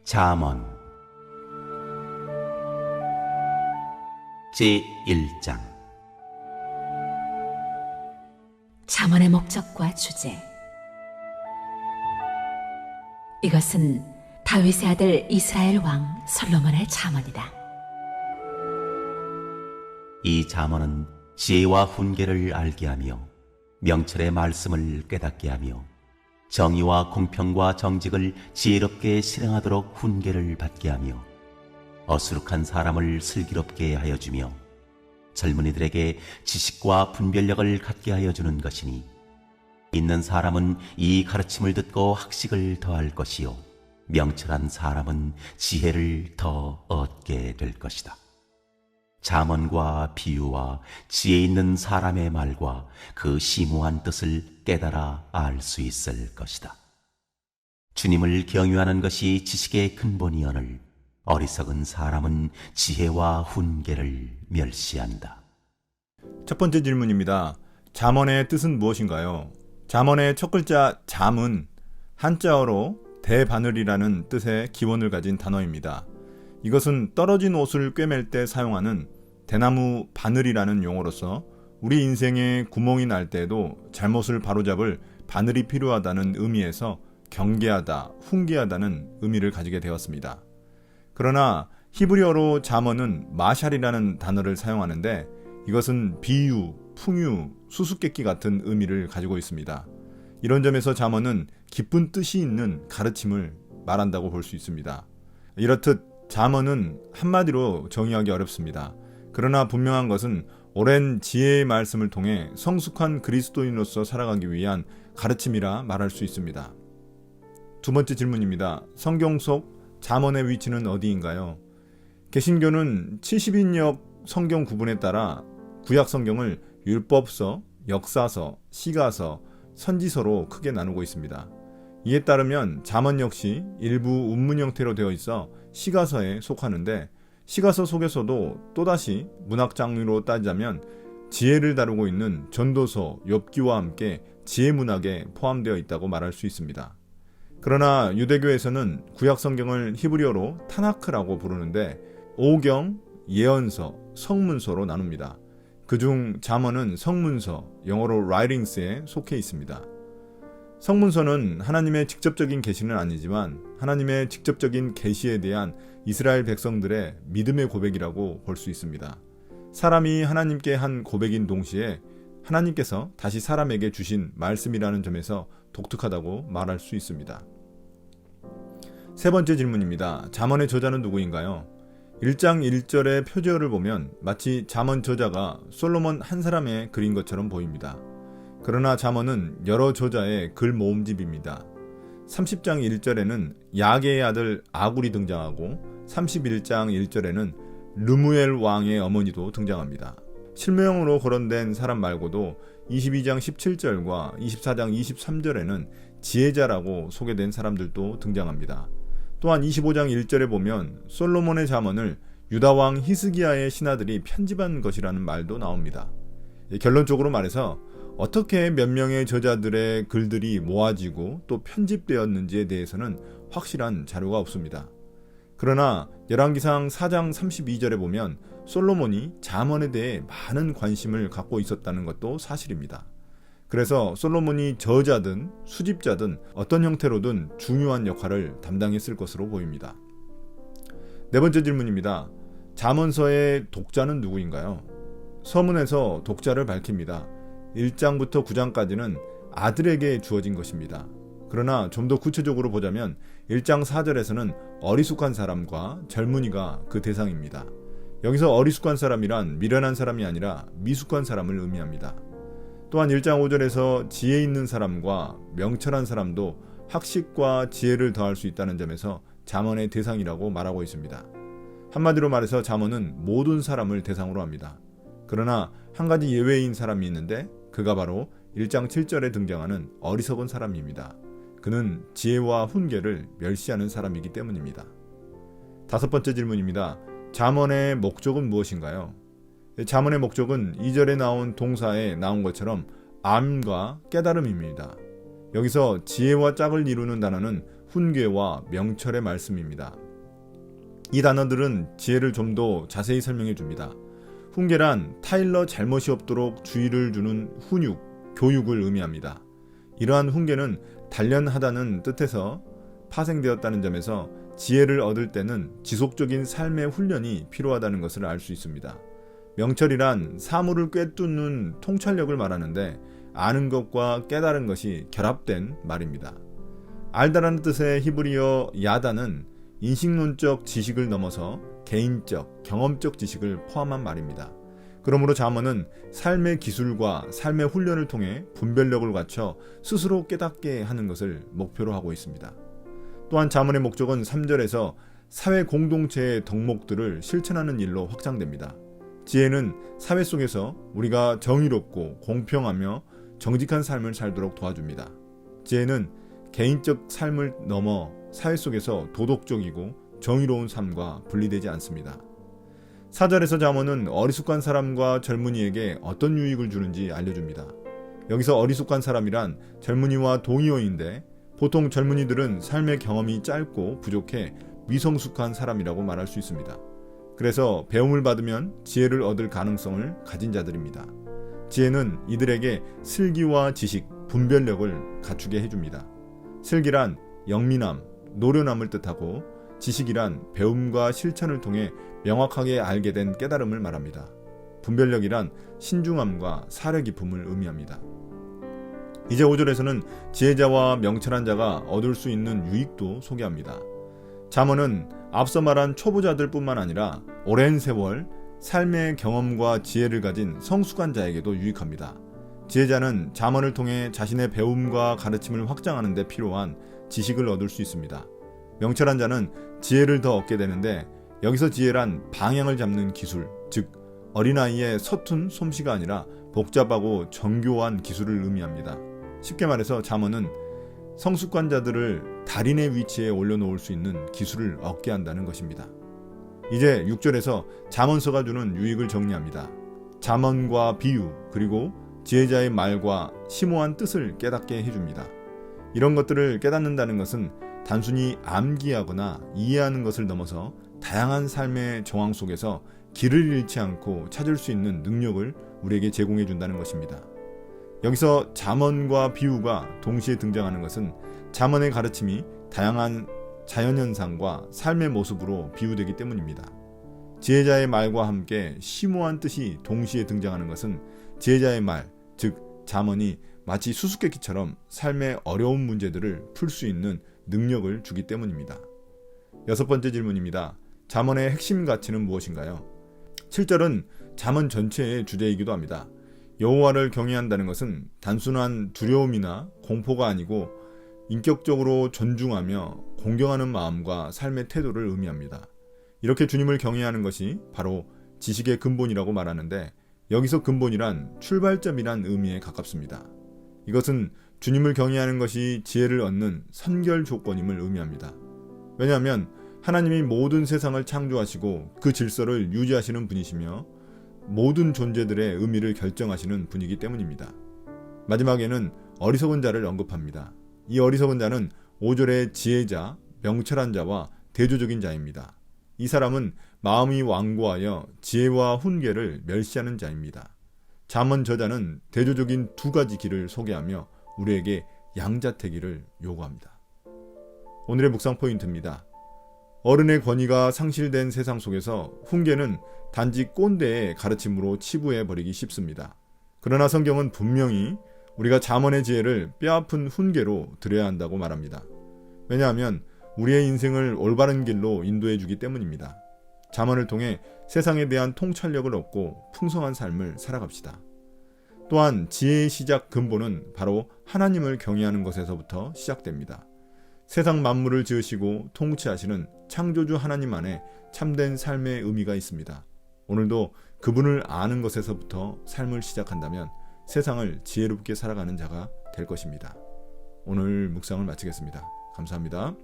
잠언 제1장. 잠언의 목적과 주제. 이것은 다윗의 아들 이스라엘 왕 솔로몬의 잠언이다. 이 잠언은 지혜와 훈계를 알게 하며 명철의 말씀을 깨닫게 하며 정의와 공평과 정직을 지혜롭게 실행하도록 훈계를 받게 하며 어수룩한 사람을 슬기롭게 하여 주며 젊은이들에게 지식과 분별력을 갖게 하여 주는 것이니, 있는 사람은 이 가르침을 듣고 학식을 더할 것이요 명철한 사람은 지혜를 더 얻게 될 것이다. 잠언과 비유와 지혜 있는 사람의 말과 그 심오한 뜻을 깨달아 알 수 있을 것이다. 주님을 경유하는 것이 지식의 근본이오늘 어리석은 사람은 지혜와 훈계를 멸시한다. 첫 번째 질문입니다. 잠언의 뜻은 무엇인가요? 잠언의 첫 글자 잠은 한자어로 대바늘이라는 뜻의 기원을 가진 단어입니다. 이것은 떨어진 옷을 꿰맬 때 사용하는 대나무 바늘이라는 용어로서 우리 인생에 구멍이 날 때에도 잘못을 바로잡을 바늘이 필요하다는 의미에서 경계하다, 훈계하다는 의미를 가지게 되었습니다. 그러나 히브리어로 잠언은 마샬이라는 단어를 사용하는데, 이것은 비유, 풍유, 수수께끼 같은 의미를 가지고 있습니다. 이런 점에서 잠언은 깊은 뜻이 있는 가르침을 말한다고 볼 수 있습니다. 이렇듯 잠언은 한마디로 정의하기 어렵습니다. 그러나 분명한 것은 오랜 지혜의 말씀을 통해 성숙한 그리스도인으로서 살아가기 위한 가르침이라 말할 수 있습니다. 두 번째 질문입니다. 성경 속 잠언의 위치는 어디인가요? 개신교는 70인역 성경 구분에 따라 구약 성경을 율법서, 역사서, 시가서, 선지서로 크게 나누고 있습니다. 이에 따르면 잠언 역시 일부 운문 형태로 되어 있어 시가서에 속하는데, 시가서 속에서도 또다시 문학 장르로 따지자면 지혜를 다루고 있는 전도서, 욥기와 함께 지혜 문학에 포함되어 있다고 말할 수 있습니다. 그러나 유대교에서는 구약 성경을 히브리어로 타나크라고 부르는데, 오경, 예언서, 성문서로 나눕니다. 그중 잠언은 성문서, 영어로 writings에 속해 있습니다. 성문서는 하나님의 직접적인 계시는 아니지만 하나님의 직접적인 계시에 대한 이스라엘 백성들의 믿음의 고백이라고 볼 수 있습니다. 사람이 하나님께 한 고백인 동시에 하나님께서 다시 사람에게 주신 말씀이라는 점에서 독특하다고 말할 수 있습니다. 세 번째 질문입니다. 잠언의 저자는 누구인가요? 1장 1절의 표제어를 보면 마치 잠언 저자가 솔로몬 한 사람의 글인 것처럼 보입니다. 그러나 잠언은 여러 저자의 글 모음집입니다. 30장 1절에는 야게의 아들 아굴이 등장하고 31장 1절에는 르무엘 왕의 어머니도 등장합니다. 실명으로 거론된 사람 말고도 22장 17절과 24장 23절에는 지혜자라고 소개된 사람들도 등장합니다. 또한 25장 1절에 보면 솔로몬의 잠언을 유다왕 히스기야의 신하들이 편집한 것이라는 말도 나옵니다. 결론적으로 말해서 어떻게 몇 명의 저자들의 글들이 모아지고 또 편집되었는지에 대해서는 확실한 자료가 없습니다. 그러나 열왕기상 4장 32절에 보면 솔로몬이 잠언에 대해 많은 관심을 갖고 있었다는 것도 사실입니다. 그래서 솔로몬이 저자든 수집자든 어떤 형태로든 중요한 역할을 담당했을 것으로 보입니다. 네 번째 질문입니다. 잠언서의 독자는 누구인가요? 서문에서 독자를 밝힙니다. 1장부터 9장까지는 아들에게 주어진 것입니다. 그러나 좀 더 구체적으로 보자면 1장 4절에서는 어리숙한 사람과 젊은이가 그 대상입니다. 여기서 어리숙한 사람이란 미련한 사람이 아니라 미숙한 사람을 의미합니다. 또한 1장 5절에서 지혜 있는 사람과 명철한 사람도 학식과 지혜를 더할 수 있다는 점에서 잠언의 대상이라고 말하고 있습니다. 한마디로 말해서 잠언은 모든 사람을 대상으로 합니다. 그러나 한 가지 예외인 사람이 있는데, 그가 바로 1장 7절에 등장하는 어리석은 사람입니다. 그는 지혜와 훈계를 멸시하는 사람이기 때문입니다. 다섯 번째 질문입니다. 잠언의 목적은 무엇인가요? 잠언의 목적은 2절에 나온 동사에 나온 것처럼 암과 깨달음입니다. 여기서 지혜와 짝을 이루는 단어는 훈계와 명철의 말씀입니다. 이 단어들은 지혜를 좀 더 자세히 설명해 줍니다. 훈계란 타일러 잘못이 없도록 주의를 주는 훈육, 교육을 의미합니다. 이러한 훈계는 단련하다는 뜻에서 파생되었다는 점에서 지혜를 얻을 때는 지속적인 삶의 훈련이 필요하다는 것을 알 수 있습니다. 명철이란 사물을 꿰뚫는 통찰력을 말하는데 아는 것과 깨달은 것이 결합된 말입니다. 알다라는 뜻의 히브리어 야다는 인식론적 지식을 넘어서 개인적, 경험적 지식을 포함한 말입니다. 그러므로 잠언은 삶의 기술과 삶의 훈련을 통해 분별력을 갖춰 스스로 깨닫게 하는 것을 목표로 하고 있습니다. 또한 잠언의 목적은 3절에서 사회 공동체의 덕목들을 실천하는 일로 확장됩니다. 지혜는 사회 속에서 우리가 정의롭고 공평하며 정직한 삶을 살도록 도와줍니다. 지혜는 개인적 삶을 넘어 사회 속에서 도덕적이고 정의로운 삶과 분리되지 않습니다. 4절에서 잠언은 어리숙한 사람과 젊은이에게 어떤 유익을 주는지 알려줍니다. 여기서 어리숙한 사람이란 젊은이와 동의어인데 보통 젊은이들은 삶의 경험이 짧고 부족해 미성숙한 사람이라고 말할 수 있습니다. 그래서 배움을 받으면 지혜를 얻을 가능성을 가진 자들입니다. 지혜는 이들에게 슬기와 지식, 분별력을 갖추게 해줍니다. 슬기란 영민함, 노련함을 뜻하고 지식이란 배움과 실천을 통해 명확하게 알게 된 깨달음을 말합니다. 분별력이란 신중함과 사려 깊음을 의미합니다. 이제 5절에서는 지혜자와 명철한 자가 얻을 수 있는 유익도 소개합니다. 잠언은 앞서 말한 초보자들 뿐만 아니라 오랜 세월 삶의 경험과 지혜를 가진 성숙한 자에게도 유익합니다. 지혜자는 잠언을 통해 자신의 배움과 가르침을 확장하는 데 필요한 지식을 얻을 수 있습니다. 명철한 자는 지혜를 더 얻게 되는데 여기서 지혜란 방향을 잡는 기술, 즉 어린아이의 서툰 솜씨가 아니라 복잡하고 정교한 기술을 의미합니다. 쉽게 말해서 잠언은 성숙한 자들을 달인의 위치에 올려놓을 수 있는 기술을 얻게 한다는 것입니다. 이제 6절에서 잠언서가 주는 유익을 정리합니다. 잠언과 비유 그리고 지혜자의 말과 심오한 뜻을 깨닫게 해줍니다. 이런 것들을 깨닫는다는 것은 단순히 암기하거나 이해하는 것을 넘어서 다양한 삶의 정황 속에서 길을 잃지 않고 찾을 수 있는 능력을 우리에게 제공해 준다는 것입니다. 여기서 잠언과 비유가 동시에 등장하는 것은 잠언의 가르침이 다양한 자연현상과 삶의 모습으로 비유되기 때문입니다. 지혜자의 말과 함께 심오한 뜻이 동시에 등장하는 것은 지혜자의 말, 즉 잠언이 마치 수수께끼처럼 삶의 어려운 문제들을 풀 수 있는 능력을 주기 때문입니다. 6번째 질문입니다. 잠언의 핵심 가치는 무엇인가요? 7절은 잠언 전체의 주제이기도 합니다. 여호와를 경외한다는 것은 단순한 두려움이나 공포가 아니고 인격적으로 존중하며 공경하는 마음과 삶의 태도를 의미합니다. 이렇게 주님을 경외하는 것이 바로 지식의 근본이라고 말하는데 여기서 근본이란 출발점이란 의미에 가깝습니다. 이것은 주님을 경외하는 것이 지혜를 얻는 선결 조건임을 의미합니다. 왜냐하면 하나님이 모든 세상을 창조하시고 그 질서를 유지하시는 분이시며 모든 존재들의 의미를 결정하시는 분이기 때문입니다. 마지막에는 어리석은 자를 언급합니다. 이 어리석은 자는 5절의 지혜자, 명철한 자와 대조적인 자입니다. 이 사람은 마음이 완고하여 지혜와 훈계를 멸시하는 자입니다. 잠언 저자는 대조적인 두 가지 길을 소개하며 우리에게 양자택일을 요구합니다. 오늘의 묵상 포인트입니다. 어른의 권위가 상실된 세상 속에서 훈계는 단지 꼰대의 가르침으로 치부해버리기 쉽습니다. 그러나 성경은 분명히 우리가 잠언의 지혜를 뼈아픈 훈계로 드려야 한다고 말합니다. 왜냐하면 우리의 인생을 올바른 길로 인도해 주기 때문입니다. 잠언을 통해 세상에 대한 통찰력을 얻고 풍성한 삶을 살아갑시다. 또한 지혜의 시작 근본은 바로 하나님을 경외하는 것에서부터 시작됩니다. 세상 만물을 지으시고 통치하시는 창조주 하나님 안에 참된 삶의 의미가 있습니다. 오늘도 그분을 아는 것에서부터 삶을 시작한다면 세상을 지혜롭게 살아가는 자가 될 것입니다. 오늘 묵상을 마치겠습니다. 감사합니다.